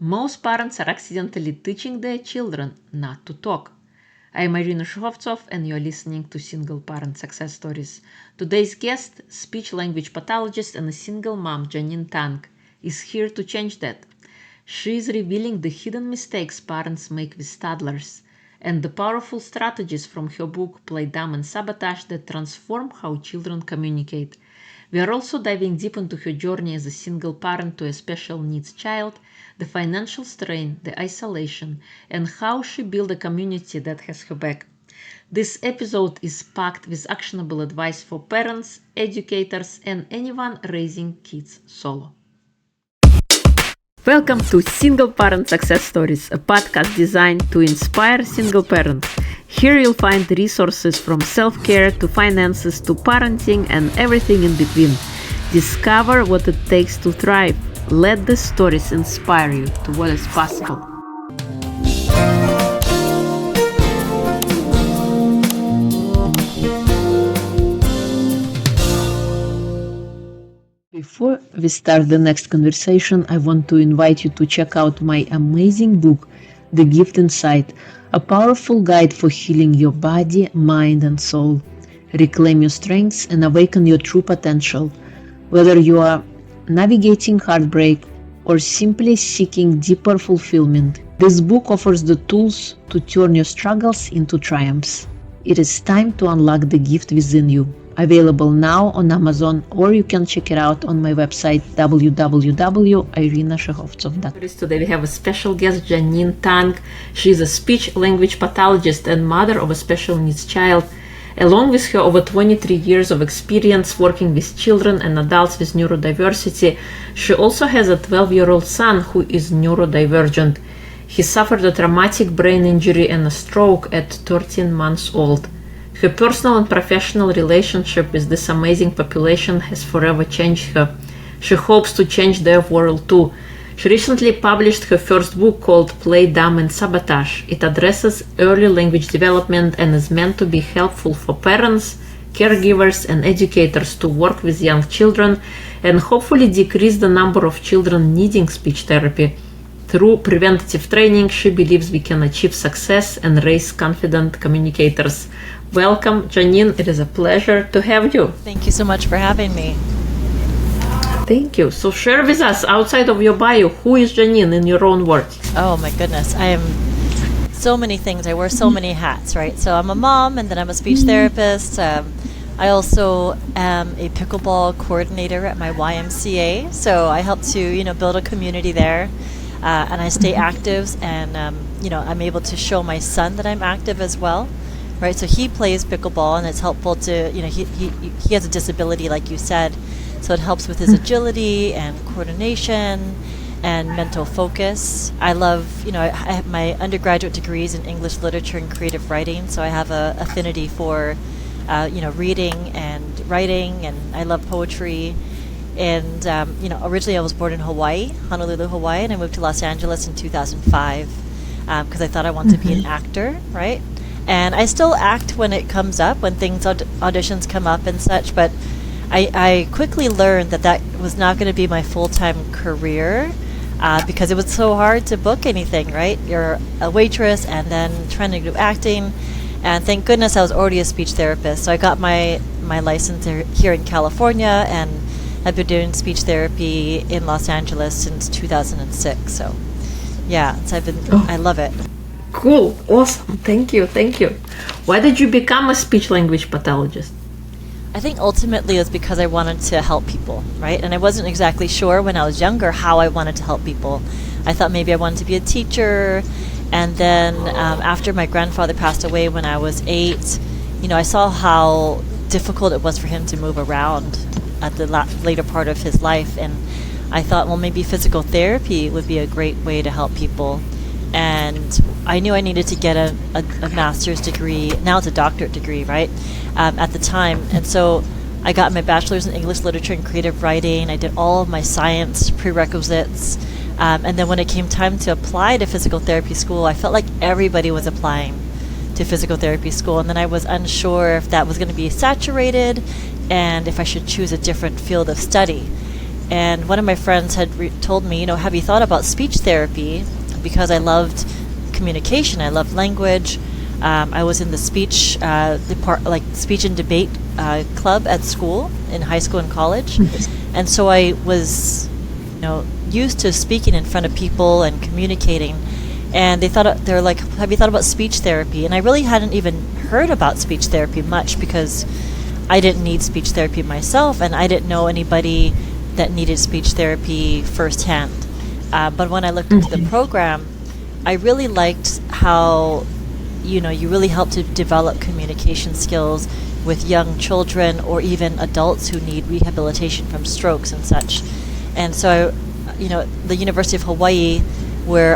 Most parents are accidentally teaching their children not to talk. I am Irina Shukhovtsov, and you're listening to Single Parent Success Stories. Today's guest, speech-language pathologist and a single mom, Jeaneen Tang, is here to change that. She is revealing the hidden mistakes parents make with toddlers and the powerful strategies from her book Play Dumb and Sabotage that transform how children communicate. We are also diving deep into her journey as a single parent to a special needs child, the financial strain, the isolation, and how she built a community that has her back. This episode is packed with actionable advice for parents, educators, and anyone raising kids solo. Welcome to Single Parent Success Stories, a podcast designed to inspire single parents. Here you'll find resources from self-care to finances to parenting and everything in between. Discover what it takes to thrive. Let the stories inspire you to what is possible. Before we start the next conversation, I want to invite you to check out my amazing book, The Gift Inside, a powerful guide for healing your body, mind, and soul. Reclaim your strengths and awaken your true potential. Whether you are navigating heartbreak or simply seeking deeper fulfillment, this book offers the tools to turn your struggles into triumphs. It is time to unlock the gift within you. Available now on Amazon, or you can check it out on my website www.irinashukhovtsov.com. Today we have a special guest, Jeaneen Tang. She is a speech-language pathologist and mother of a special needs child. Along with her over 23 years of experience working with children and adults with neurodiversity, she also has a 12-year-old son who is neurodivergent. He suffered a traumatic brain injury and a stroke at 13 months old. Her personal and professional relationship with this amazing population has forever changed her. She hopes to change their world too. She recently published her first book called Play Dumb and Sabotage. It addresses early language development and is meant to be helpful for parents, caregivers, and educators to work with young children and hopefully decrease the number of children needing speech therapy. Through preventative training, she believes we can achieve success and raise confident communicators. Welcome, Jeaneen. It is a pleasure to have you. Thank you so much for having me. Thank you. So share with us, outside of your bio, who is Jeaneen in your own words? Oh my goodness. I am so many things. I wear so many hats, right? So I'm a mom, and then I'm a speech therapist. I also am a pickleball coordinator at my YMCA. So I help to, build a community there. And I stay active, and, I'm able to show my son that I'm active as well. Right, so he plays pickleball, and it's helpful to, he has a disability, like you said, so it helps with his agility and coordination and mental focus. I love, I have my undergraduate degrees in English literature and creative writing, so I have a affinity for, reading and writing, and I love poetry. And, originally I was born in Hawaii, Honolulu, Hawaii, and I moved to Los Angeles in 2005 because I thought I wanted to be an actor, right? And I still act when it comes up, when things, auditions come up and such, but I quickly learned that was not going to be my full-time career because it was so hard to book anything, right? You're a waitress and then trying to do acting, and thank goodness I was already a speech therapist. So I got my license here in California, and I've been doing speech therapy in Los Angeles since 2006. So yeah, so I love it. Cool. Awesome. Thank you. Why did you become a speech-language pathologist? I think ultimately it was because I wanted to help people, right? And I wasn't exactly sure when I was younger how I wanted to help people. I thought maybe I wanted to be a teacher. And then after my grandfather passed away when I was 8, I saw how difficult it was for him to move around at the later part of his life. And I thought, well, maybe physical therapy would be a great way to help people. And I knew I needed to get a master's degree. Now it's a doctorate degree, right? At the time. And so I got my bachelor's in English literature and creative writing. I did all of my science prerequisites. And then when it came time to apply to physical therapy school, I felt like everybody was applying to physical therapy school. And then I was unsure if that was going to be saturated and if I should choose a different field of study. And one of my friends had told me, have you thought about speech therapy? Because I loved communication, I loved language. I was in the speech speech and debate club at school, in high school and college, and so I was, used to speaking in front of people and communicating. And they're like, have you thought about speech therapy? And I really hadn't even heard about speech therapy much because I didn't need speech therapy myself, and I didn't know anybody that needed speech therapy firsthand. But when I looked into the program, I really liked how, you really help to develop communication skills with young children or even adults who need rehabilitation from strokes and such. And so, the University of Hawaii, where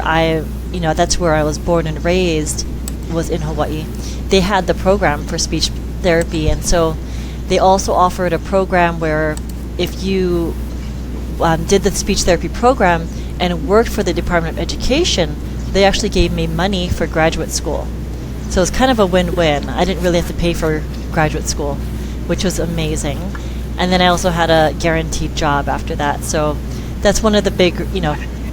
that's where I was born and raised, was in Hawaii. They had the program for speech therapy, and so they also offered a program where if you did the speech therapy program and worked for the Department of Education, they actually gave me money for graduate school. So it was kind of a win-win. I didn't really have to pay for graduate school, which was amazing. And then I also had a guaranteed job after that. So that's one of the big,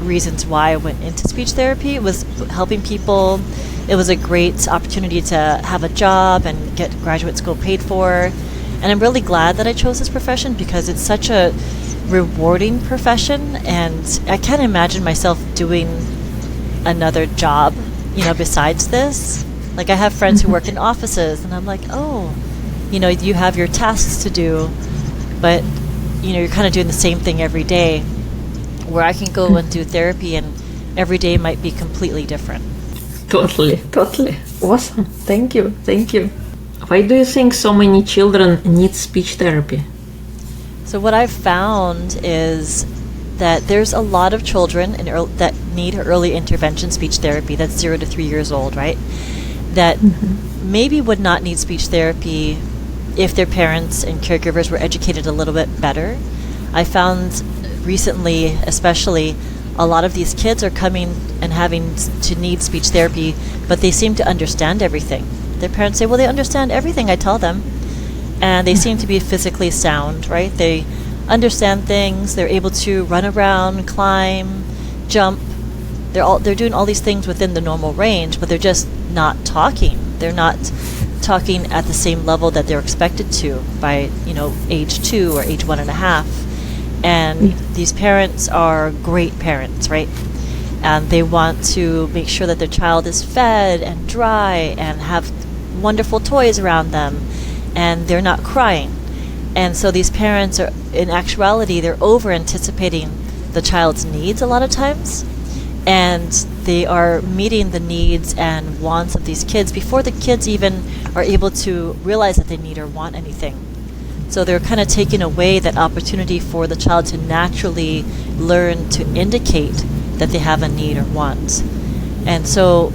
reasons why I went into speech therapy. It was helping people. It was a great opportunity to have a job and get graduate school paid for. And I'm really glad that I chose this profession because it's such a rewarding profession, and I can't imagine myself doing another job, besides this. Like, I have friends who work in offices, and I'm like, you have your tasks to do, but, you're kind of doing the same thing every day, where I can go and do therapy, and every day might be completely different. Totally. Awesome. Thank you. Why do you think so many children need speech therapy? So what I've found is that there's a lot of children that need early intervention speech therapy, that's 0 to 3 years old, right? That maybe would not need speech therapy if their parents and caregivers were educated a little bit better. I found recently, especially, a lot of these kids are coming and having to need speech therapy, but they seem to understand everything. Their parents say, well, they understand everything I tell them. And they seem to be physically sound, right? They understand things. They're able to run around, climb, jump. They're doing all these things within the normal range, but they're just not talking. They're not talking at the same level that they're expected to by, age 2 or age 1.5. And these parents are great parents, right? And they want to make sure that their child is fed and dry and have wonderful toys around them, and they're not crying. And so these parents are, in actuality, they're over anticipating the child's needs a lot of times, and they are meeting the needs and wants of these kids before the kids even are able to realize that they need or want anything. So they're kind of taking away that opportunity for the child to naturally learn to indicate that they have a need or want. And so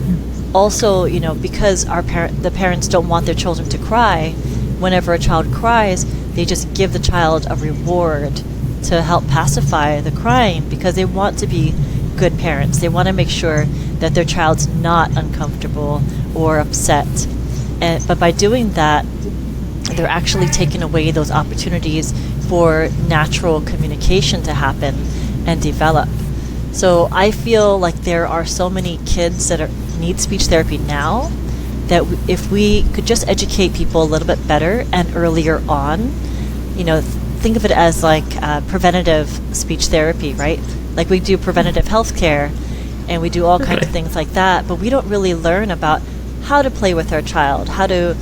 also, because the parents don't want their children to cry, whenever a child cries, they just give the child a reward to help pacify the crying, because they want to be good parents. They want to make sure that their child's not uncomfortable or upset. But by doing that, they're actually taking away those opportunities for natural communication to happen and develop. So I feel like there are so many kids that need speech therapy now that if we could just educate people a little bit better and earlier on, think of it as like preventative speech therapy, right? Like we do preventative health care and we do all kinds of things like that, but we don't really learn about how to play with our child, how to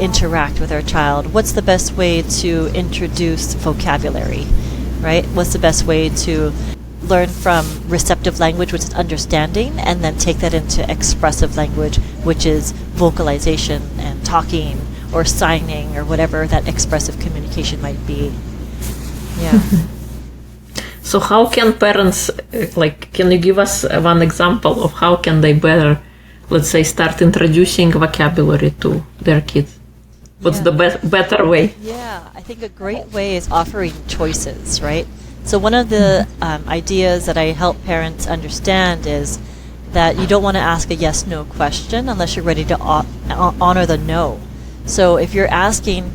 interact with our child, what's the best way to introduce vocabulary, right? What's the best way to learn from receptive language, which is understanding, and then take that into expressive language, which is vocalization and talking or signing or whatever that expressive communication might be. Yeah. So how can parents, can you give us one example of how can they better, let's say, start introducing vocabulary to their kids? What's the better way? Yeah, I think a great way is offering choices, right? So one of the ideas that I help parents understand is that you don't want to ask a yes/no question unless you're ready to honor the no. So if you're asking,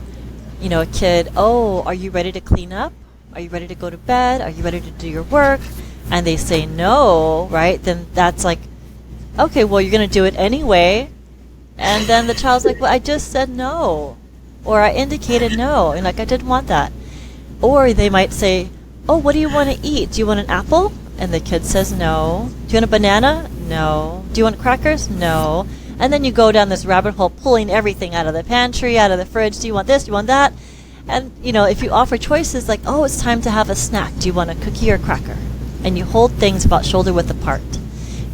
a kid, "Oh, are you ready to clean up?" Are you ready to go to bed? Are you ready to do your work? And they say no, right? Then that's like, okay, well, you're going to do it anyway. And then the child's like, well, I just said no. Or I indicated no. And like, I didn't want that. Or they might say, oh, what do you want to eat? Do you want an apple? And the kid says no. Do you want a banana? No. Do you want crackers? No. And then you go down this rabbit hole pulling everything out of the pantry, out of the fridge. Do you want this? Do you want that? And, if you offer choices like, oh, it's time to have a snack. Do you want a cookie or a cracker? And you hold things about shoulder width apart,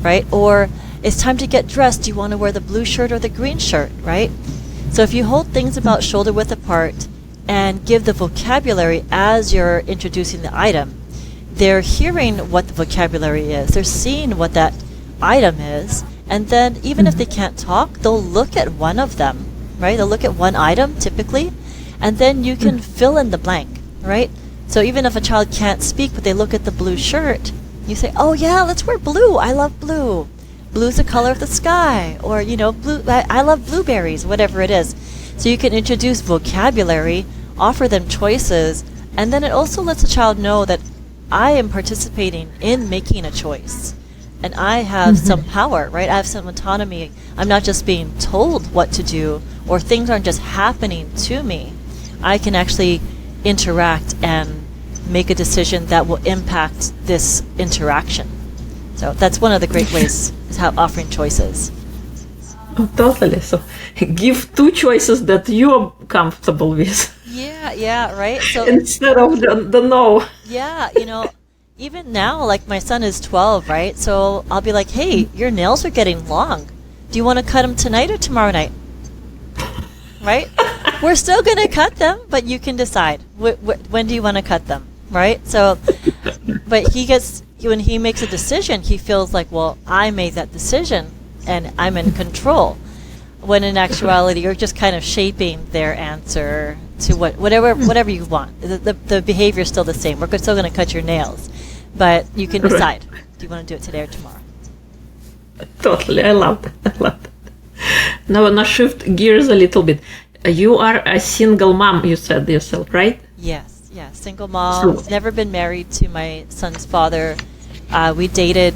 right? Or it's time to get dressed. Do you want to wear the blue shirt or the green shirt, right? So if you hold things about shoulder width apart and give the vocabulary as you're introducing the item, they're hearing what the vocabulary is. They're seeing what that item is. And then even if they can't talk, they'll look at one of them, right? They'll look at one item typically, and then you can fill in the blank, right? So even if a child can't speak, but they look at the blue shirt, you say, oh yeah, let's wear blue. I love blue. Blue's the color of the sky. Or, blue. I love blueberries, whatever it is. So you can introduce vocabulary, offer them choices, and then it also lets a child know that I am participating in making a choice. And I have some power, right? I have some autonomy. I'm not just being told what to do, or things aren't just happening to me. I can actually interact and make a decision that will impact this interaction. So that's one of the great ways, is how offering choices. Oh, totally. So give two choices that you're comfortable with. Yeah, right? So instead of the no. Yeah, even now, like my son is 12, right? So I'll be like, hey, your nails are getting long. Do you want to cut them tonight or tomorrow night? Right? We're still going to cut them, but you can decide. When do you want to cut them? Right? So, but when he makes a decision, he feels like, well, I made that decision and I'm in control. When in actuality, you're just kind of shaping their answer to whatever you want. The behavior is still the same. We're still going to cut your nails, but you can decide. Do you want to do it today or tomorrow? Totally. I love that. Now shift gears a little bit. You are a single mom, you said yourself, right? Yes. Single mom. Never been married to my son's father. We dated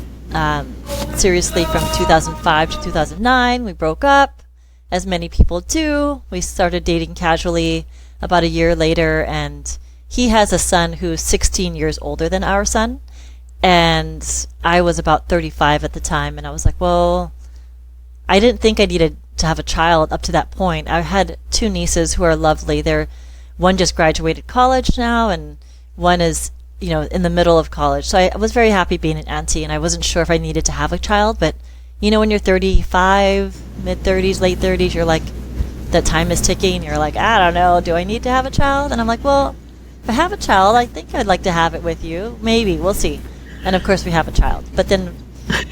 seriously from 2005 to 2009. We broke up, as many people do. We started dating casually about a year later, and he has a son who's 16 years older than our son. And I was about 35 at the time, and I was like, well, I didn't think I needed to have a child up to that point. I had two nieces who are lovely. One just graduated college now, and one is, in the middle of college. So I was very happy being an auntie, and I wasn't sure if I needed to have a child. But, when you're 35, mid-30s, late 30s, you're like, the time is ticking. You're like, I don't know, do I need to have a child? And I'm like, well, if I have a child, I think I'd like to have it with you. Maybe, we'll see. And of course we have a child. But then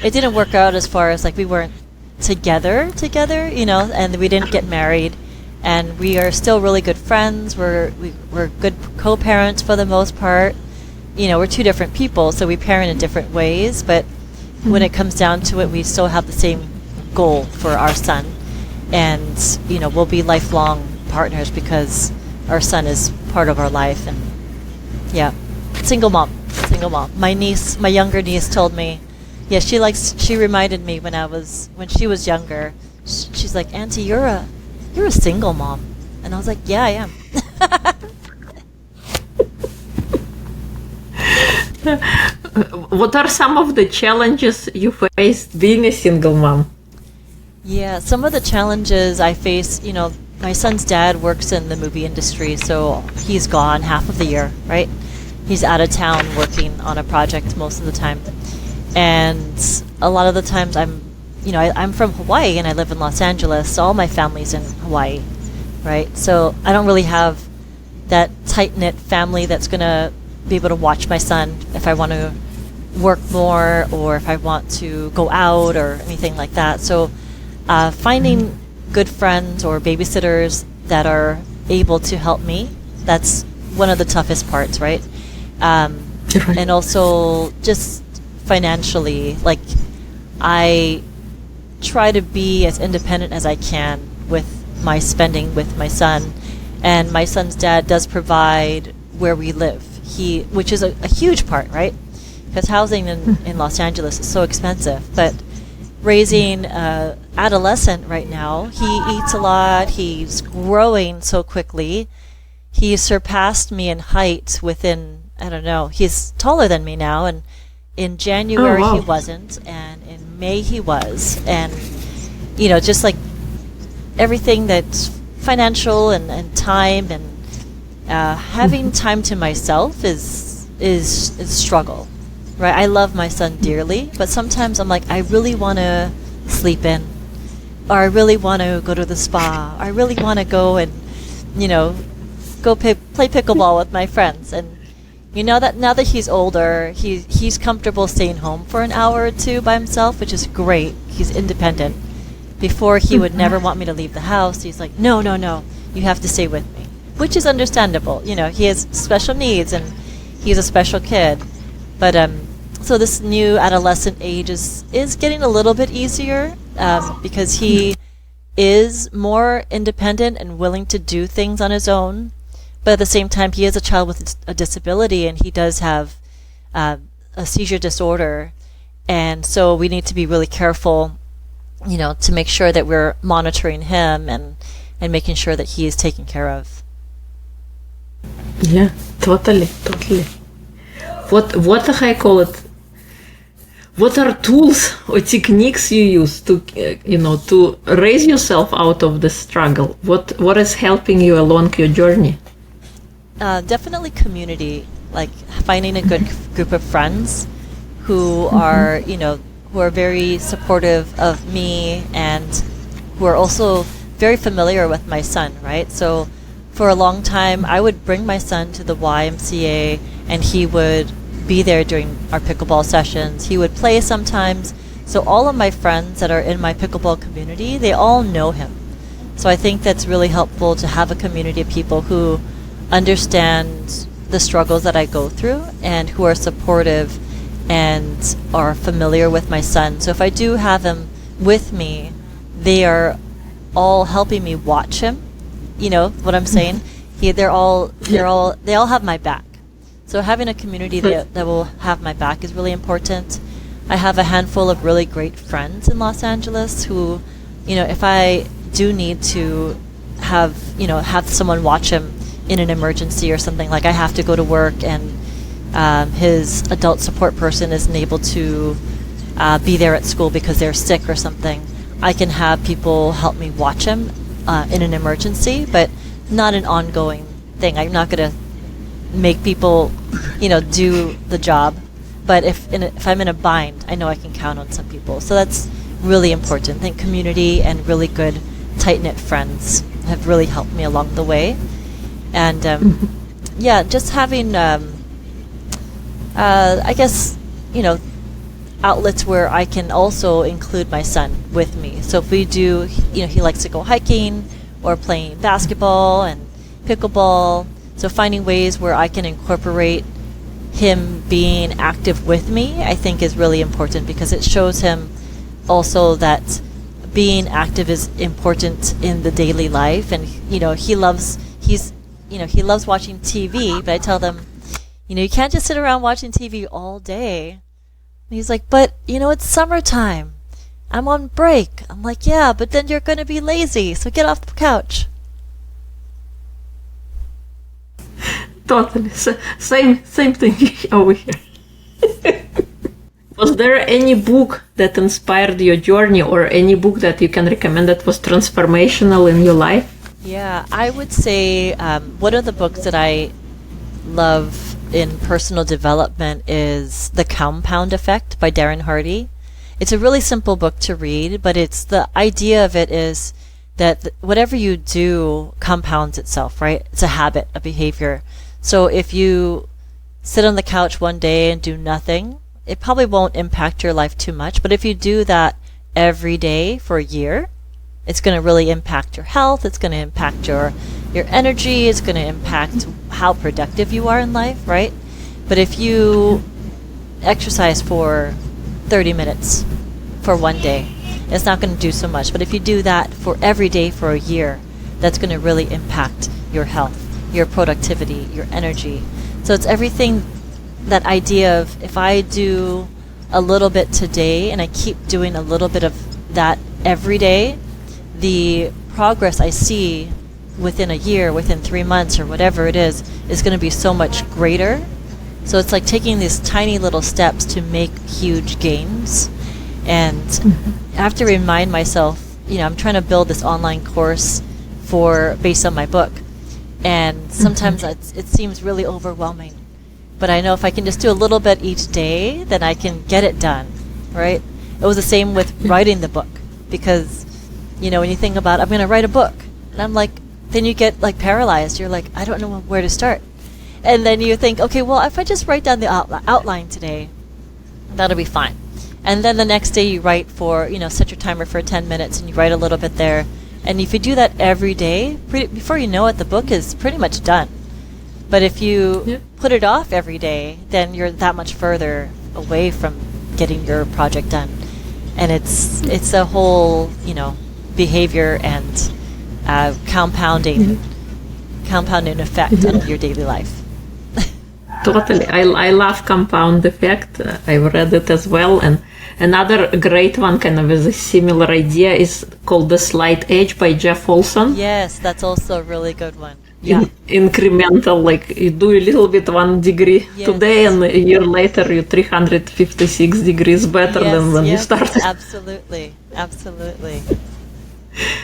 it didn't work out as far as like we weren't together, and we didn't get married. And we are still really good friends. We're good co-parents for the most part. We're two different people, so we parent in different ways. But when it comes down to it, we still have the same goal for our son. And, we'll be lifelong partners because our son is part of our life. And, yeah, single mom. My younger niece told me, yeah, she reminded me when she was younger, she's like, Auntie, you're a single mom. And I was like, yeah, I am. What are some of the challenges you faced being a single mom? Yeah, some of the challenges I face, my son's dad works in the movie industry, so he's gone half of the year, right? He's out of town working on a project most of the time. And a lot of the times I'm from Hawaii and I live in Los Angeles, so all my family's in Hawaii, right? So I don't really have that tight-knit family that's going to be able to watch my son if I want to work more or if I want to go out or anything like that. So finding good friends or babysitters that are able to help me, that's one of the toughest parts, right? And also just financially, like I try to be as independent as I can with my spending with my son, and my son's dad does provide where we live. which is a huge part, right? Because housing in Los Angeles is so expensive. But raising adolescent right now, he eats a lot. He's growing so quickly. He surpassed me in height within, I don't know, he's taller than me now. And in January he wasn't, and in May he was. And, just like everything that's financial and time and having time to myself is a struggle. Right, I love my son dearly, but sometimes I'm like, I really want to sleep in, or I really want to go to the spa, or I really want to go and, go play pickleball with my friends. And that now that he's older, he's comfortable staying home for an hour or two by himself, which is great. He's independent. Before, he would never want me to leave the house. He's like, no, you have to stay with me, which is understandable. He has special needs and he's a special kid. But so this new adolescent age is getting a little bit easier because he is more independent and willing to do things on his own. But at the same time, he is a child with a disability, and he does have a seizure disorder. And so we need to be really careful, to make sure that we're monitoring him and making sure that he is taken care of. Yeah, totally. What I call it? What are tools or techniques you use to, to raise yourself out of the struggle? What is helping you along your journey? Definitely community, like finding a good group of friends who are, who are very supportive of me and who are also very familiar with my son, right? So for a long time, I would bring my son to the YMCA and he would be there during our pickleball sessions. He would play sometimes. So all of my friends that are in my pickleball community, they all know him. So I think that's really helpful to have a community of people who understand the struggles that I go through and who are supportive and are familiar with my son. So if I do have him with me, they are all helping me watch him. You know what I'm saying? They all have my back. So having a community that will have my back is really important. I have a handful of really great friends in Los Angeles who, if I do need to have someone watch him in an emergency or something, like I have to go to work and his adult support person isn't able to be there at school because they're sick or something, I can have people help me watch him in an emergency, but not an ongoing thing. I'm not going to make people, do the job. But if I'm in a bind, I know I can count on some people. So that's really important. I think community and really good, tight-knit friends have really helped me along the way. And, just having, I guess, outlets where I can also include my son with me. So if we do, he likes to go hiking or playing basketball and pickleball. So finding ways where I can incorporate him being active with me, I think is really important because it shows him also that being active is important in the daily life. And, he loves watching TV, but I tell them, you can't just sit around watching TV all day. And he's like, but, it's summertime. I'm on break. I'm like, yeah, but then you're going to be lazy, so get off the couch. Totally. Same thing over here. Was there any book that inspired your journey or any book that you can recommend that was transformational in your life? Yeah, I would say one of the books that I love in personal development is The Compound Effect by Darren Hardy. It's a really simple book to read, but the idea of it is that whatever you do compounds itself, right? It's a habit, a behavior. So if you sit on the couch one day and do nothing, it probably won't impact your life too much. But if you do that every day for a year, it's going to really impact your health. It's going to impact your energy. It's going to impact how productive you are in life, right? But if you exercise for 30 minutes for one day, it's not going to do so much. But if you do that for every day for a year, that's going to really impact your health, your productivity, your energy. So it's everything, that idea of if I do a little bit today and I keep doing a little bit of that every day, the progress I see within a year, within 3 months, or whatever it is going to be so much greater. So it's like taking these tiny little steps to make huge gains. And I have to remind myself, I'm trying to build this online course based on my book. And sometimes it seems really overwhelming. But I know if I can just do a little bit each day, then I can get it done, right? It was the same with writing the book, because, when you think about, I'm going to write a book, and I'm like, then you get like paralyzed. You're like, I don't know where to start. And then you think, okay, well, if I just write down the outline today, that'll be fine. And then the next day you write set your timer for 10 minutes and you write a little bit there. And if you do that every day, before you know it, the book is pretty much done. But if you put it off every day, then you're that much further away from getting your project done. And it's a whole, behavior and compounding effect on your daily life. Totally. I love compound effect. I've read it as well. And another great one kind of with a similar idea is called The Slight Edge by Jeff Olson. Yes, that's also a really good one. Yeah. Incremental, like you do a little bit 1 degree today, and a year later you're 356 degrees better than when you started. Absolutely.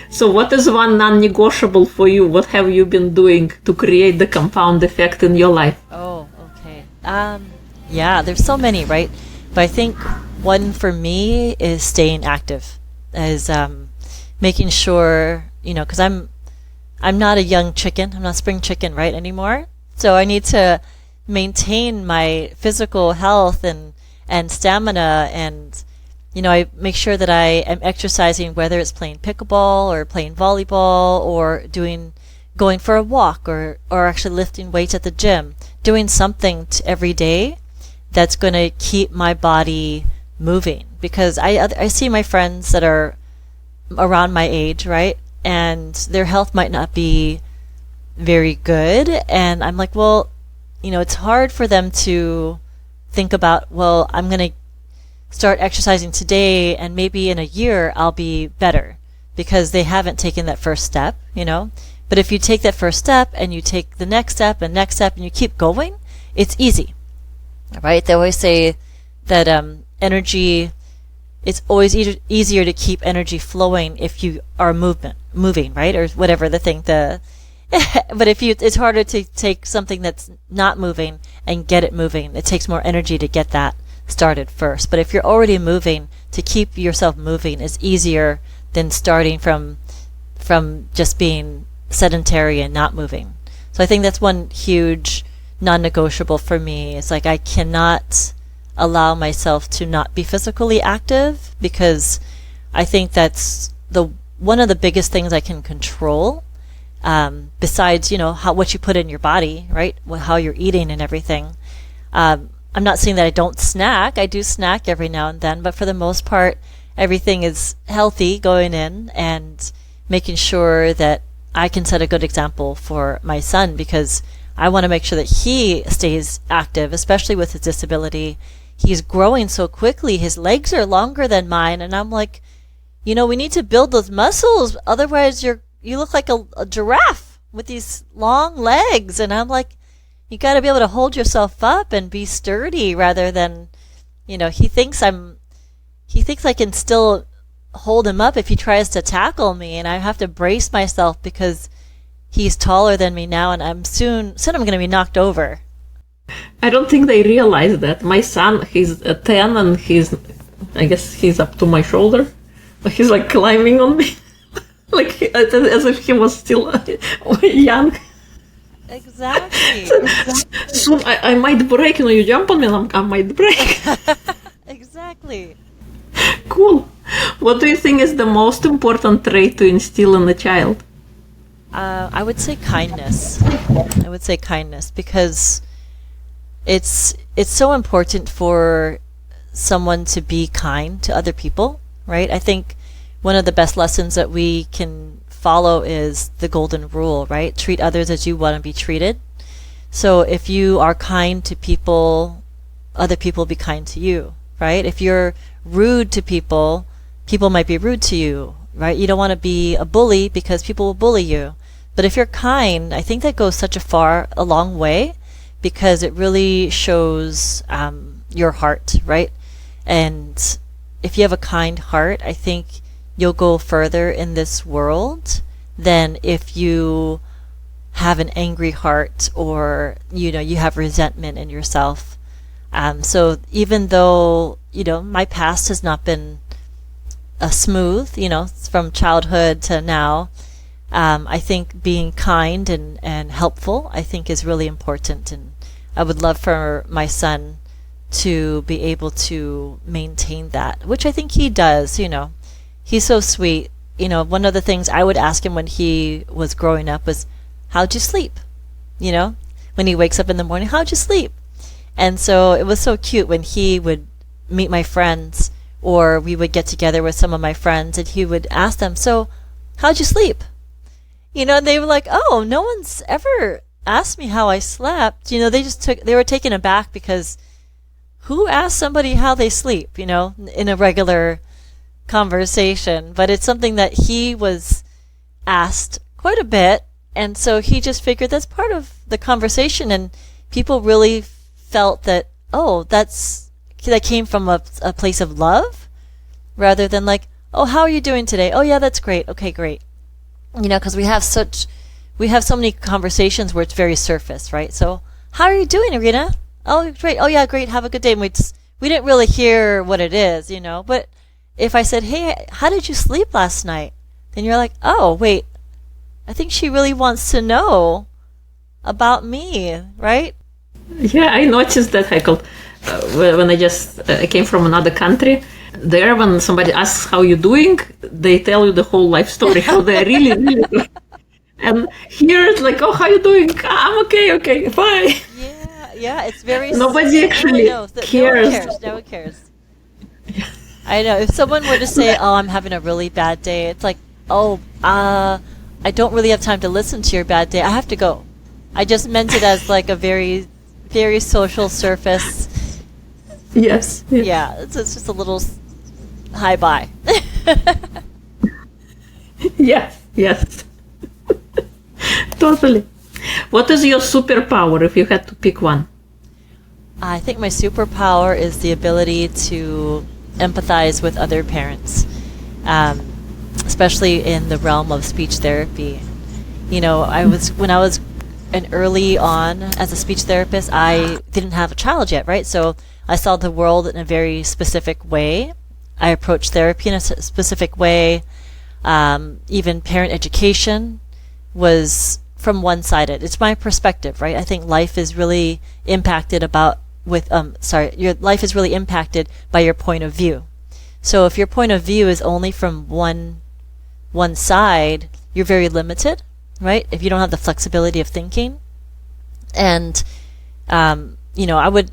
So what is one non-negotiable for you? What have you been doing to create the compound effect in your life? Oh, okay. There's so many, right? But I think one for me is staying active, is making sure, because I'm not a young chicken. I'm not spring chicken, right, anymore. So I need to maintain my physical health and stamina, and I make sure that I am exercising, whether it's playing pickleball or playing volleyball or going for a walk or actually lifting weights at the gym, doing something every day that's going to keep my body moving. Because I see my friends that are around my age, right? And their health might not be very good. And I'm like, well, it's hard for them to think about, well, I'm going to start exercising today and maybe in a year I'll be better, because they haven't taken that first step, But if you take that first step and you take the next step and you keep going, it's easy, right? They always say that energy, it's always easier to keep energy flowing if you are moving, right? Or whatever the thing, but it's harder to take something that's not moving and get it moving. It takes more energy to get that started first. But if you're already moving, to keep yourself moving is easier than starting from just being sedentary and not moving. So I think that's one huge non-negotiable for me. It's like I cannot allow myself to not be physically active, because I think that's one of the biggest things I can control, besides what you put in your body, right? How you're eating and everything. I'm not saying that I don't snack. I do snack every now and then, but for the most part, everything is healthy going in, and making sure that I can set a good example for my son, because I want to make sure that he stays active, especially with his disability. He's growing so quickly. His legs are longer than mine, and I'm like, we need to build those muscles. Otherwise, you look like a giraffe with these long legs. And I'm like, you got to be able to hold yourself up and be sturdy, rather than, he thinks I can still hold him up if he tries to tackle me, and I have to brace myself because he's taller than me now, and soon I'm going to be knocked over. I don't think they realize that. My son, he's 10, and I guess he's up to my shoulder, but he's like climbing on me, like as if he was still young. Exactly. Soon I might break. You jump on me, and I might break. Exactly. Cool. What do you think is the most important trait to instill in a child? I would say kindness. Because it's so important for someone to be kind to other people, right? I think one of the best lessons that we can follow is the golden rule, right? Treat others as you want to be treated. So if you are kind to people, other people will be kind to you, right? If you're rude to people, people might be rude to you, right? You don't want to be a bully because people will bully you. But if you're kind, I think that goes a long way, because it really shows your heart, right? And if you have a kind heart, I think you'll go further in this world than if you have an angry heart, or you have resentment in yourself. So even though my past has not been smooth, from childhood to now, I think being kind and helpful, I think, is really important, and I would love for my son to be able to maintain that, which I think he does. He's so sweet. One of the things I would ask him when he was growing up was, how'd you sleep? When he wakes up in the morning, how'd you sleep? And so it was so cute when he would meet my friends, or we would get together with some of my friends, and he would ask them, so how'd you sleep? And they were like, oh, no one's ever asked me how I slept. They were taken aback, because who asks somebody how they sleep, in a regular conversation? But it's something that he was asked quite a bit, and so he just figured that's part of the conversation, and people really felt that, oh, that came from a place of love, rather than like, oh, how are you doing today? Oh yeah, that's great. Okay, great. Because we have so many conversations where it's very surface, right? So, how are you doing, Irina? Oh, great. Oh yeah, great. Have a good day. And we didn't really hear what it is, But if I said, hey, how did you sleep last night? Then you're like, oh, wait, I think she really wants to know about me, right? Yeah, I noticed that, Heiko, when I came from another country. There, when somebody asks how you're doing, they tell you the whole life story, how they're really, really doing. And here it's like, oh, how you doing? I'm okay, fine. Yeah, it's very... Nobody actually cares. No one cares. I know. If someone were to say, oh, I'm having a really bad day, it's like, oh, I don't really have time to listen to your bad day. I have to go. I just meant it as like a very, very social surface. Yes. Yeah, it's just a little hi bye. Yes. Totally. What is your superpower if you had to pick one? I think my superpower is the ability to empathize with other parents, especially in the realm of speech therapy. When I was early on as a speech therapist, I didn't have a child yet, right? So I saw the world in a very specific way. I approached therapy in a specific way. Even parent education was from one-sided. It's my perspective, right? I think life is really impacted your life is really impacted by your point of view. So if your point of view is only from one side, you're very limited, right? If you don't have the flexibility of thinking. And I would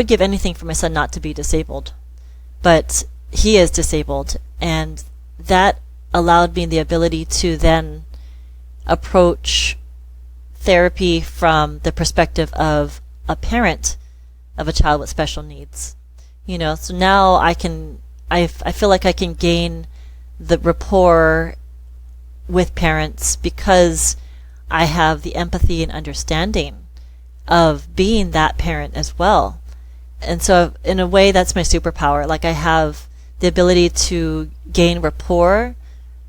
give anything for my son not to be disabled, but he is disabled, and that allowed me the ability to then approach therapy from the perspective of a parent of a child with special needs. So now I feel like I can gain the rapport with parents because I have the empathy and understanding of being that parent as well. And so in a way, that's my superpower. Like, I have the ability to gain rapport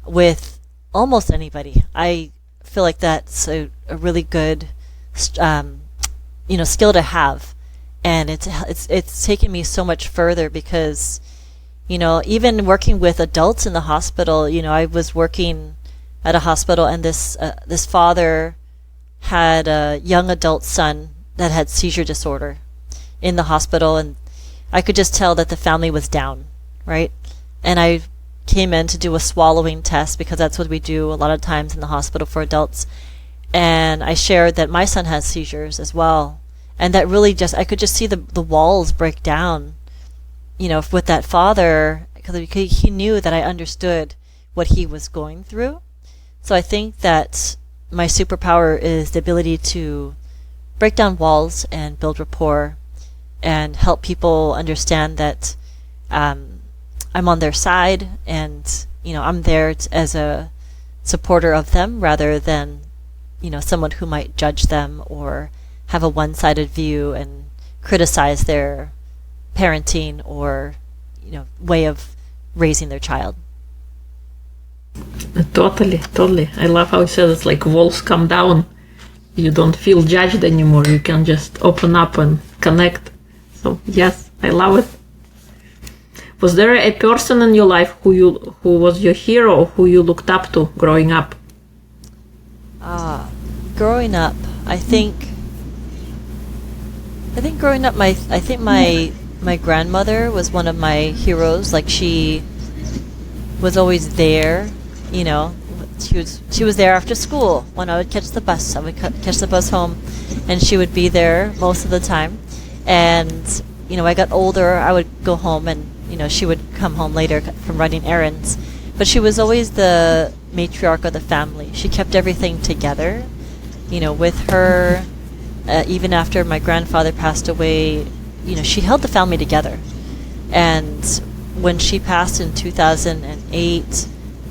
with almost anybody. I feel like that's a really good skill to have. And it's taken me so much further because, even working with adults in the hospital, I was working at a hospital, and this father had a young adult son that had seizure disorder in the hospital, and I could just tell that the family was down, right? And I came in to do a swallowing test because that's what we do a lot of times in the hospital for adults. And I shared that my son has seizures as well. And that really I could just see the walls break down, with that father, because he knew that I understood what he was going through. So I think that my superpower is the ability to break down walls and build rapport and help people understand that I'm on their side, and I'm there as a supporter of them rather than someone who might judge them or have a one-sided view and criticize their parenting or way of raising their child. Totally. I love how he says it's like walls come down. You don't feel judged anymore. You can just open up and connect. So yes, I love it. Was there a person in your life who was your hero, who you looked up to growing up? Growing up, I think growing up, my grandmother was one of my heroes. Like, she was always there. She was there after school when I would catch the bus. I would catch the bus home, and she would be there most of the time. And I got older. I would go home, and she would come home later from running errands. But she was always the matriarch of the family. She kept everything together. With her, even after my grandfather passed away, she held the family together. And when she passed in 2008,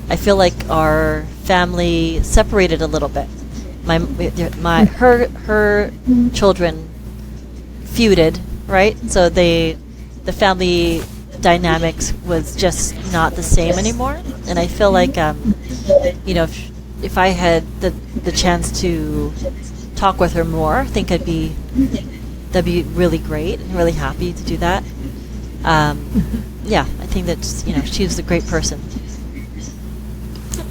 I feel like our family separated a little bit. Her children feuded, right? So the family dynamics was just not the same anymore. And I feel like if I had the chance to talk with her more, I think that'd be really great and really happy to do that. I think that she's a great person.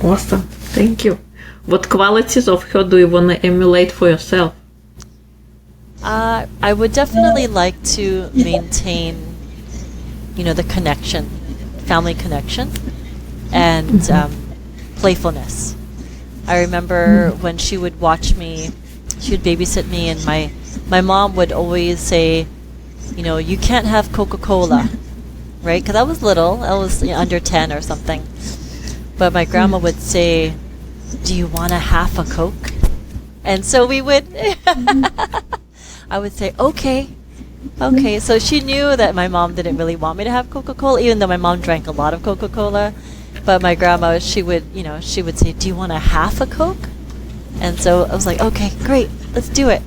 Awesome, thank you. What qualities of her do you want to emulate for yourself? I would definitely like to maintain, the connection, family connection, and playfulness. I remember when she would watch me, she would babysit me, and my mom would always say, you can't have Coca-Cola, right? Because I was little, I was under 10 or something. But my grandma would say, do you want a half a Coke? And so we would, I would say, okay. So she knew that my mom didn't really want me to have Coca-Cola, even though my mom drank a lot of Coca-Cola. But my grandma, she would say, do you want a half a Coke? And so I was like, okay, great, let's do it.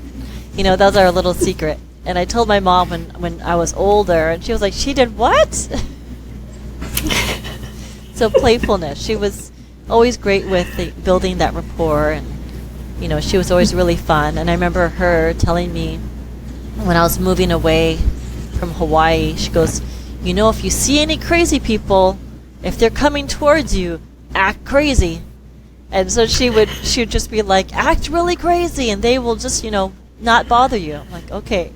That was our little secret. And I told my mom when I was older, and she was like, she did what? So playfulness. She was always great with building that rapport, and she was always really fun. And I remember her telling me when I was moving away from Hawaii, she goes, if you see any crazy people, if they're coming towards you, act crazy. And so she would just be like, act really crazy, and they will just not bother you. I'm like, okay.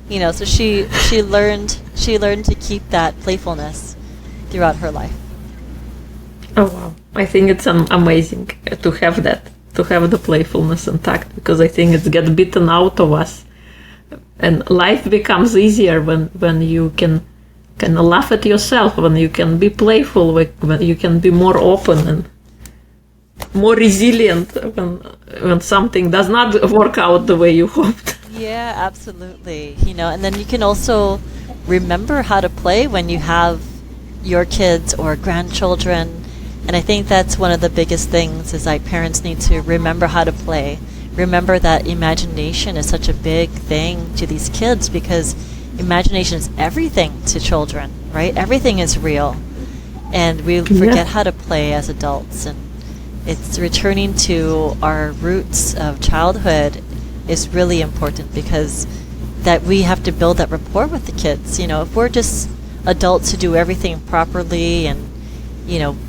So she learned to keep that playfulness throughout her life. Oh wow, I think it's amazing to have that, to have the playfulness intact, because I think it's get beaten out of us, and life becomes easier when you can laugh at yourself, when you can be playful, when you can be more open and more resilient when something does not work out the way you hoped. Yeah, absolutely. And then you can also remember how to play when you have your kids or grandchildren. And I think that's one of the biggest things, is like parents need to remember how to play. Remember that imagination is such a big thing to these kids, because imagination is everything to children, right? Everything is real. And we forget how to play as adults. And it's returning to our roots of childhood is really important, because that we have to build that rapport with the kids. If we're just adults who do everything properly, and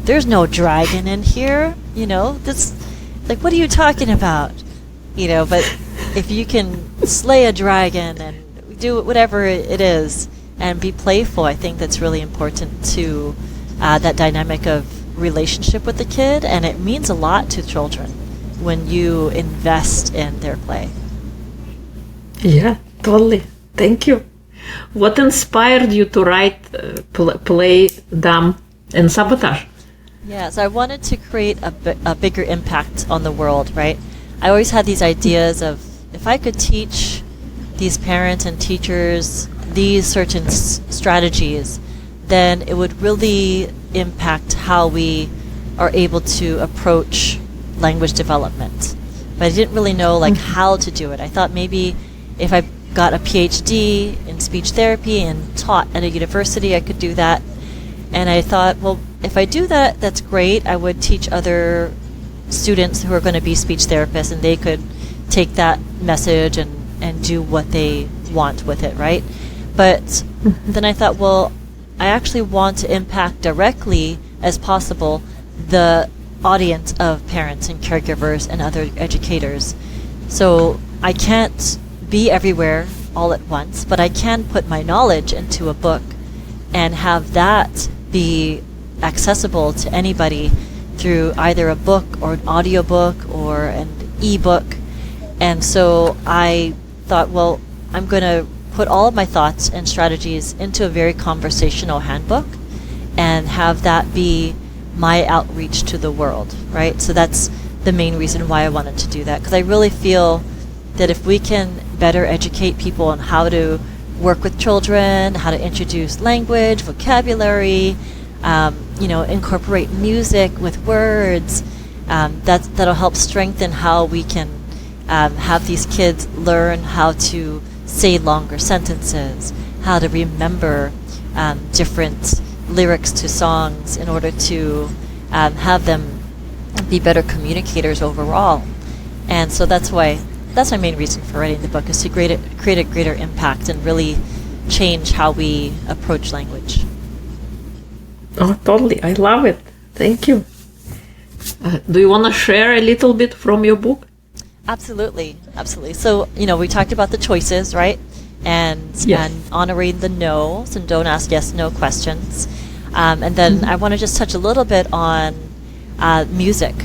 there's no dragon in here, this, like, what are you talking about? But if you can slay a dragon and do whatever it is and be playful, I think that's really important to that dynamic of relationship with the kid, and it means a lot to children when you invest in their play. Yeah, totally. Thank you. What inspired you to write Play, Dumb, and Sabotage? Yeah, so I wanted to create a bigger impact on the world, right? I always had these ideas of if I could teach these parents and teachers these certain strategies, then it would really impact how we are able to approach language development. But I didn't really know like how to do it. I thought maybe if I got a PhD in speech therapy and taught at a university, I could do that. And I thought, well, if I do that, that's great. I would teach other students who are going to be speech therapists, and they could take that message and do what they want with it, right? But then I thought, well, I actually want to impact directly as possible the audience of parents and caregivers and other educators. So I can't be everywhere all at once, but I can put my knowledge into a book and have that be accessible to anybody through either a book or an audiobook or an ebook. And so I thought, well, I'm going to put all of my thoughts and strategies into a very conversational handbook and have that be my outreach to the world, right? So that's the main reason why I wanted to do that, because I really feel that if we can better educate people on how to work with children, how to introduce language, vocabulary, incorporate music with words, that'll help strengthen how we can have these kids learn how to say longer sentences, how to remember different lyrics to songs in order to have them be better communicators overall. And so that's my main reason for writing the book, is to create a greater impact and really change how we approach language. Oh, totally. I love it. Thank you. Do you want to share a little bit from your book? Absolutely. So, we talked about the choices, right? And honoring the no's and don't ask yes, no questions. And then I want to just touch a little bit on music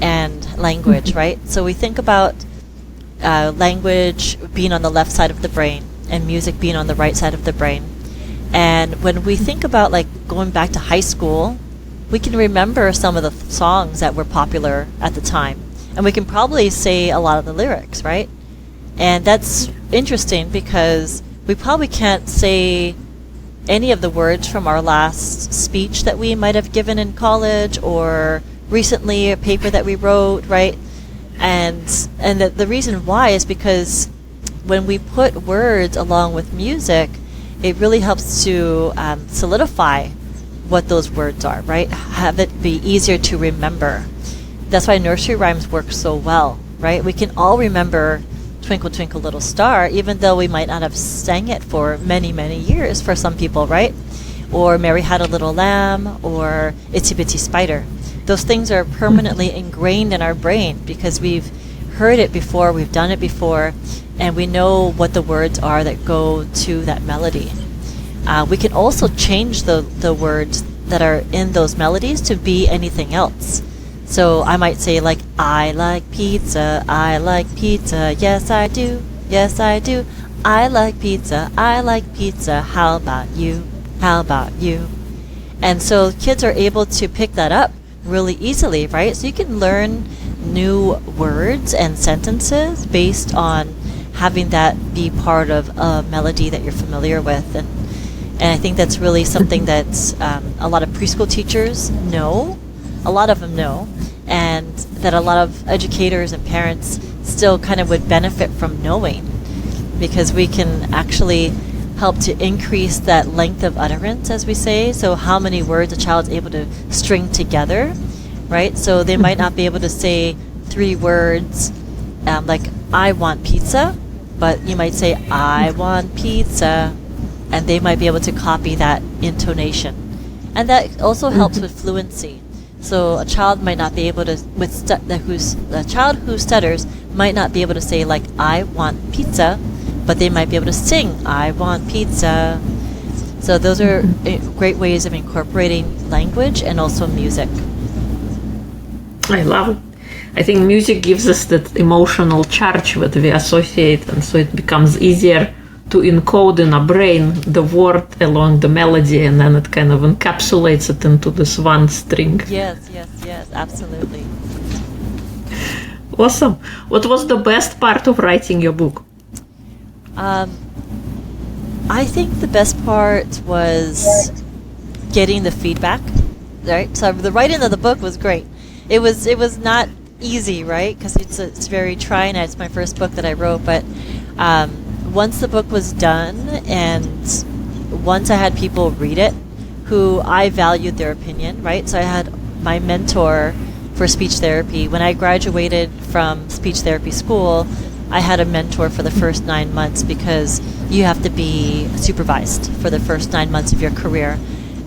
and language, right? So we think about language being on the left side of the brain and music being on the right side of the brain. And when we think about like going back to high school, we can remember some of the songs that were popular at the time. And we can probably say a lot of the lyrics, right? And that's interesting because we probably can't say any of the words from our last speech that we might have given in college or recently a paper that we wrote, right? And the reason why is because when we put words along with music, it really helps to solidify what those words are, right? Have it be easier to remember. That's why nursery rhymes work so well, right? We can all remember Twinkle, Twinkle, Little Star, even though we might not have sang it for many, many years for some people, right? Or Mary Had a Little Lamb, or Itsy Bitsy Spider. Those things are permanently ingrained in our brain because we've heard it before, we've done it before, and we know what the words are that go to that melody. We can also change the words that are in those melodies to be anything else. So I might say like, I like pizza, yes I do, yes I do. I like pizza, how about you, how about you? And so kids are able to pick that up really easily, right? So you can learn new words and sentences based on having that be part of a melody that you're familiar with. And I think that's really something that a lot of preschool teachers know, a lot of them know, and that a lot of educators and parents still kind of would benefit from knowing, because we can actually help to increase that length of utterance, as we say. So how many words a child's able to string together, right? So they might not be able to say 3 words like I want pizza, but you might say I want pizza, and they might be able to copy that intonation. And that also helps with fluency. So a child might not be able to, a child who stutters might not be able to say like I want pizza, but they might be able to sing I want pizza. So those are great ways of incorporating language and also music. I love it. I think music gives us that emotional charge that we associate, and so it becomes easier to encode in our brain the word along the melody, and then it kind of encapsulates it into this one string. Yes, absolutely. Awesome. What was the best part of writing your book? I think the best part was getting the feedback, right? So the writing of the book was great. It was not easy, right? Because it's very trying. It's my first book that I wrote, but once the book was done and once I had people read it who I valued their opinion, right? So I had my mentor for speech therapy. When I graduated from speech therapy school, I had a mentor for the first 9 months because you have to be supervised for the first 9 months of your career.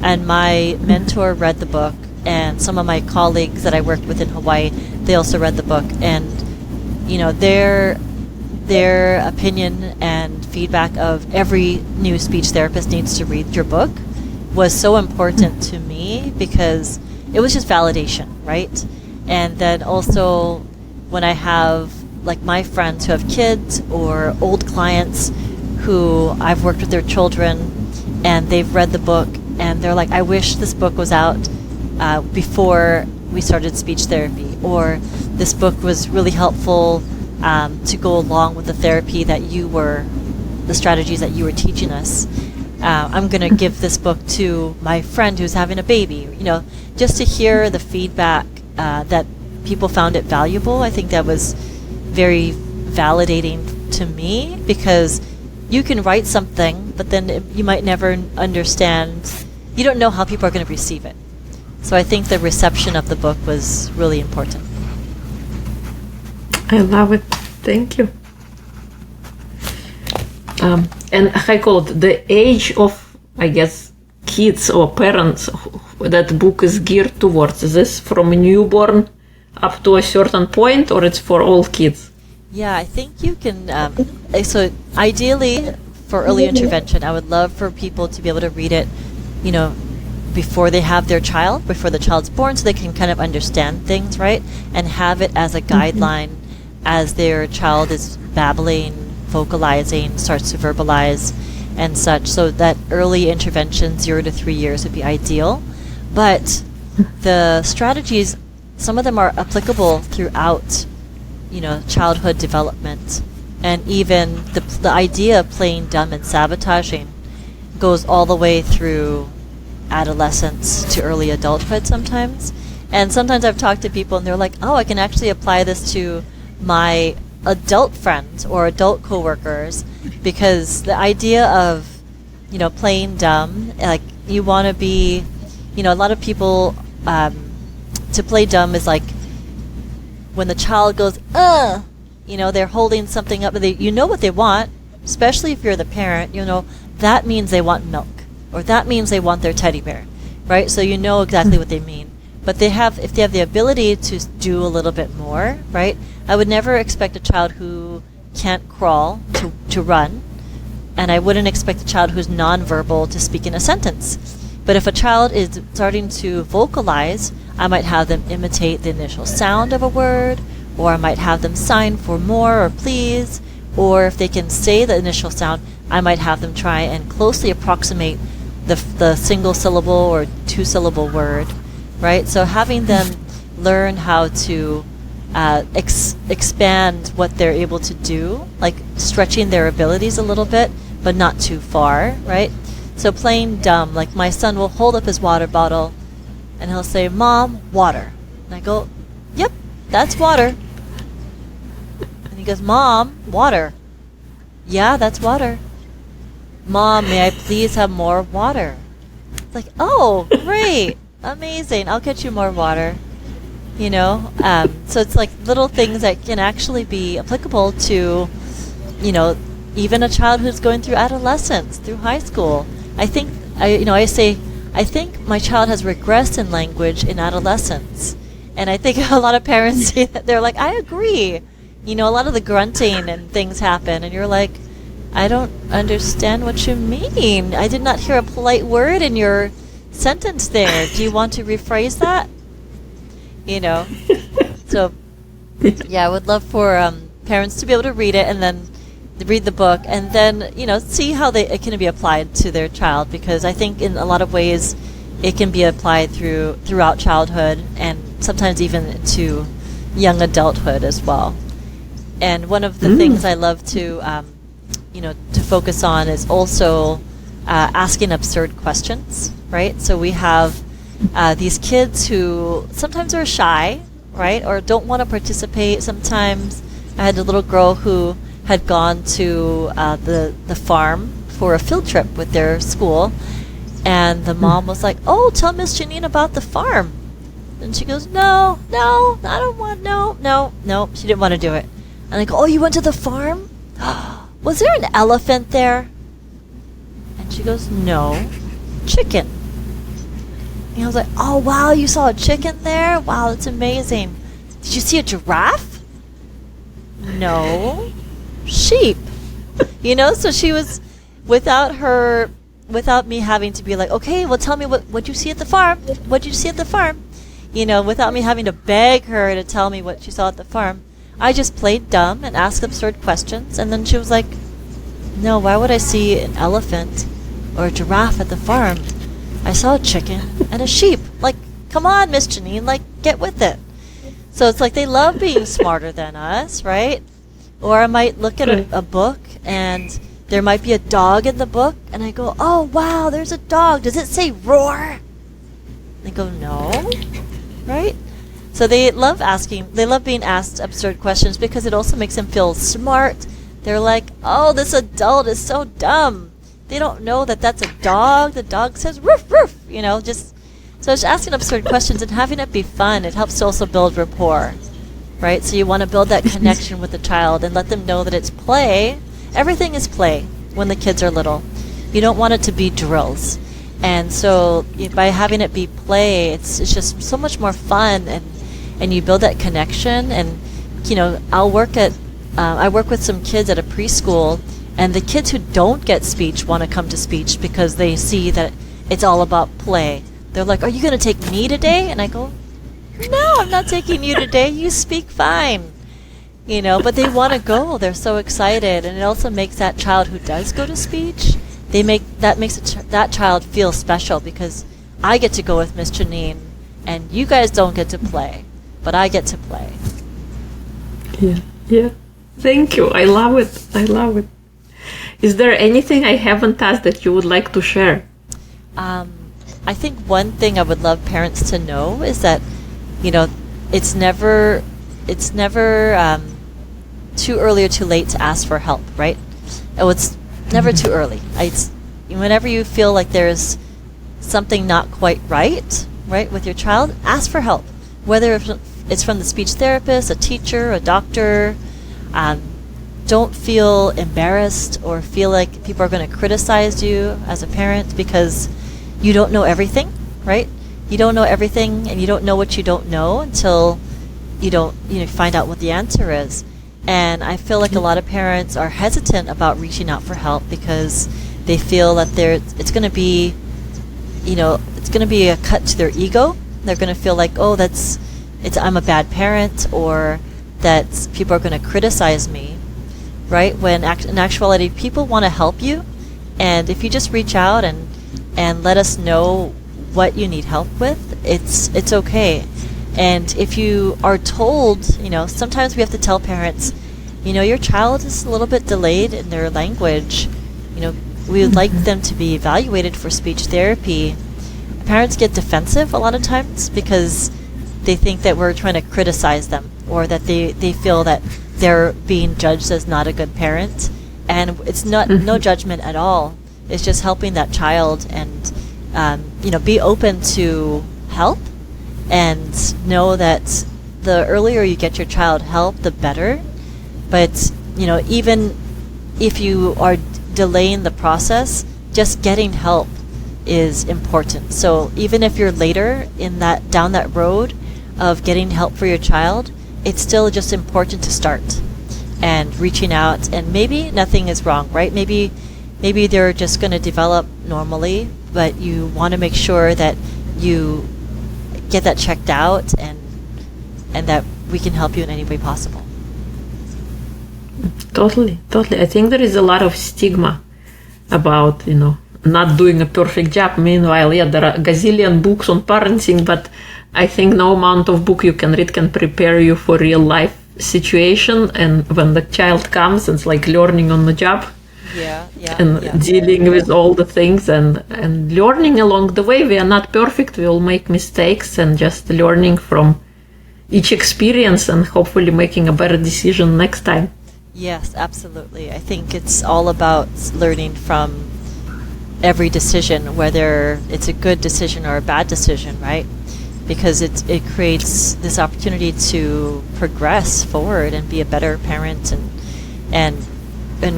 And my mentor read the book, and some of my colleagues that I worked with in Hawaii, they also read the book. And, you know, their opinion and feedback of every new speech therapist needs to read your book was so important to me because it was just validation, right? And then also when I have like my friends who have kids or old clients who I've worked with their children and they've read the book and they're like, I wish this book was out before we started speech therapy, or this book was really helpful to go along with the therapy that the strategies that you were teaching us. I'm going to give this book to my friend who's having a baby, you know, just to hear the feedback that people found it valuable. I think that was very validating to me because you can write something, but then you might never understand. You don't know how people are going to receive it. So I think the reception of the book was really important. I love it. Thank you. And I call it the age of, I guess, kids or parents that book is geared towards. Is this from a newborn up to a certain point, or it's for all kids? Yeah, I think you can. So ideally, for early intervention, I would love for people to be able to read it, you know, before they have their child, before the child's born, so they can kind of understand things, right? And have it as a guideline as their child is babbling, vocalizing, starts to verbalize and such. So that early intervention, 0 to 3 years, would be ideal. But the strategies, some of them are applicable throughout, you know, childhood development. And even the idea of playing dumb and sabotaging goes all the way through adolescence to early adulthood sometimes. And sometimes I've talked to people and they're like, oh, I can actually apply this to my adult friends or adult coworkers, because the idea of, you know, playing dumb, like you want to be, you know, a lot of people, to play dumb is like when the child goes, you know, they're holding something up, you know what they want, especially if you're the parent, you know, that means they want milk, or that means they want their teddy bear, right? So you know exactly what they mean. But if they have the ability to do a little bit more, right? I would never expect a child who can't crawl to run, and I wouldn't expect a child who's nonverbal to speak in a sentence. But if a child is starting to vocalize, I might have them imitate the initial sound of a word, or I might have them sign for more or please, or if they can say the initial sound, I might have them try and closely approximate the single syllable or 2-syllable word, right? So having them learn how to expand what they're able to do, like stretching their abilities a little bit, but not too far, right? So playing dumb, like my son will hold up his water bottle and he'll say, Mom, water. And I go, yep, that's water. And he goes, Mom, water. Yeah, that's water. Mom, may I please have more water? It's like, oh, great, amazing, I'll get you more water. You know, so it's like little things that can actually be applicable to, you know, even a child who's going through adolescence, through high school. I think my child has regressed in language in adolescence. And I think a lot of parents say that, they're like, I agree. You know, a lot of the grunting and things happen, and you're like, I don't understand what you mean. I did not hear a polite word in your sentence there. Do you want to rephrase that? You know, so yeah, I would love for parents to be able to read it and then read the book and then, you know, see how it can be applied to their child, because I think in a lot of ways it can be applied throughout childhood and sometimes even to young adulthood as well. And one of the things I love to, to focus on is also asking absurd questions, right? So we have these kids who sometimes are shy, right, or don't want to participate. Sometimes I had a little girl who had gone to the farm for a field trip with their school, and the mom was like, "Oh, tell Miss Jeaneen about the farm." And she goes, no, I don't want, no. She didn't want to do it. And I go, "Oh, you went to the farm? Was there an elephant there?" And she goes, "No, chicken." And I was like, "Oh, wow, you saw a chicken there? Wow, that's amazing. Did you see a giraffe?" "No, sheep." So she was, without me having to be like, "Okay, well, tell me what you see at the farm. What did you see at the farm?" Without me having to beg her to tell me what she saw at the farm, I just played dumb and asked absurd questions. And then she was like, "No, why would I see an elephant or a giraffe at the farm? I saw a chicken and a sheep. Like, come on, Miss Jeaneen, like, get with it." So it's like they love being smarter than us, right? Or I might look at a book and there might be a dog in the book, and I go, "Oh, wow, there's a dog. Does it say roar?" They go, "No." Right? So they love being asked absurd questions because it also makes them feel smart. They're like, "Oh, this adult is so dumb. They don't know that that's a dog. The dog says roof, roof." So it's asking absurd questions and having it be fun. It helps to also build rapport, right? So you want to build that connection with the child and let them know that it's play. Everything is play when the kids are little. You don't want it to be drills. And so by having it be play, it's just so much more fun, and you build that connection. And I work with some kids at a preschool, and the kids who don't get speech want to come to speech because they see that it's all about play. They're like, "Are you going to take me today?" And I go, "No, I'm not taking you today. You speak fine." But they want to go. They're so excited, and it also makes that child who does go to speech, that child feel special because I get to go with Miss Jeaneen, and you guys don't get to play, but I get to play. Yeah. Thank you. I love it. Is there anything I haven't asked that you would like to share? I think one thing I would love parents to know is that, it's never too early or too late to ask for help, right? It's never too early. Whenever you feel like there's something not quite right with your child, ask for help. Whether it's from the speech therapist, a teacher, a doctor. Don't feel embarrassed or feel like people are going to criticize you as a parent because you don't know everything, right? You don't know everything, and you don't know what you don't know until you find out what the answer is. And I feel like a lot of parents are hesitant about reaching out for help because they feel that it's going to be, it's going to be a cut to their ego. They're going to feel like, "Oh, I'm a bad parent," or that people are going to criticize me, right? When in actuality, people want to help you, and if you just reach out and let us know what you need help with, it's okay. And if you are told, sometimes we have to tell parents, your child is a little bit delayed in their language. We would like them to be evaluated for speech therapy. Parents get defensive a lot of times because they think that we're trying to criticize them, or that they feel that they're being judged as not a good parent. And it's no judgment at all. It's just helping that child and, be open to help, and know that the earlier you get your child help, the better. But, even if you are delaying the process, just getting help is important. So even if you're later down that road of getting help for your child, it's still just important to start and reaching out. And maybe nothing is wrong, right? Maybe they're just going to develop normally, but you want to make sure that you get that checked out and that we can help you in any way possible. Totally. I think there is a lot of stigma about, not doing a perfect job. Meanwhile, there are a gazillion books on parenting, but I think no amount of book you can read can prepare you for real life situation. And when the child comes, it's like learning on the job. Dealing with all the things and learning along the way. We are not perfect. We will make mistakes, and just learning from each experience and hopefully making a better decision next time. Yes, absolutely. I think it's all about learning from every decision, whether it's a good decision or a bad decision, right? Because it creates this opportunity to progress forward and be a better parent, and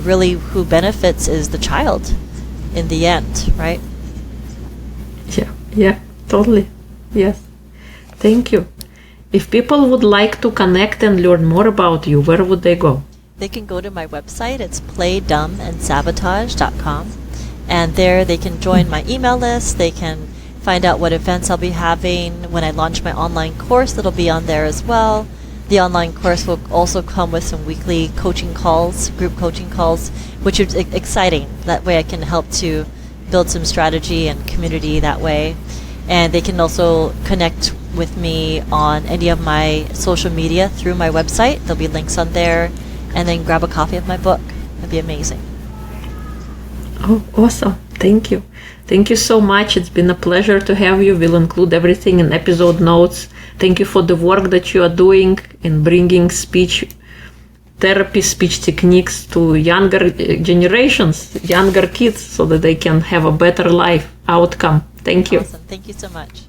really who benefits is the child in the end, right? Yeah, totally. Yes. Thank you. If people would like to connect and learn more about you, where would they go? They can go to my website. It's playdumbandsabotage.com. And there they can join my email list. They can find out what events I'll be having. When I launch my online course, that'll be on there as well. The online course will also come with some weekly coaching calls, group coaching calls, which is exciting. That way I can help to build some strategy and community that way. And they can also connect with me on any of my social media through my website. There'll be links on there. And then grab a copy of my book. That'd be amazing. Oh, awesome. Thank you. Thank you so much. It's been a pleasure to have you. We'll include everything in episode notes. Thank you for the work that you are doing in bringing speech therapy, speech techniques to younger generations, younger kids, so that they can have a better life outcome. Thank you. Awesome. Thank you so much.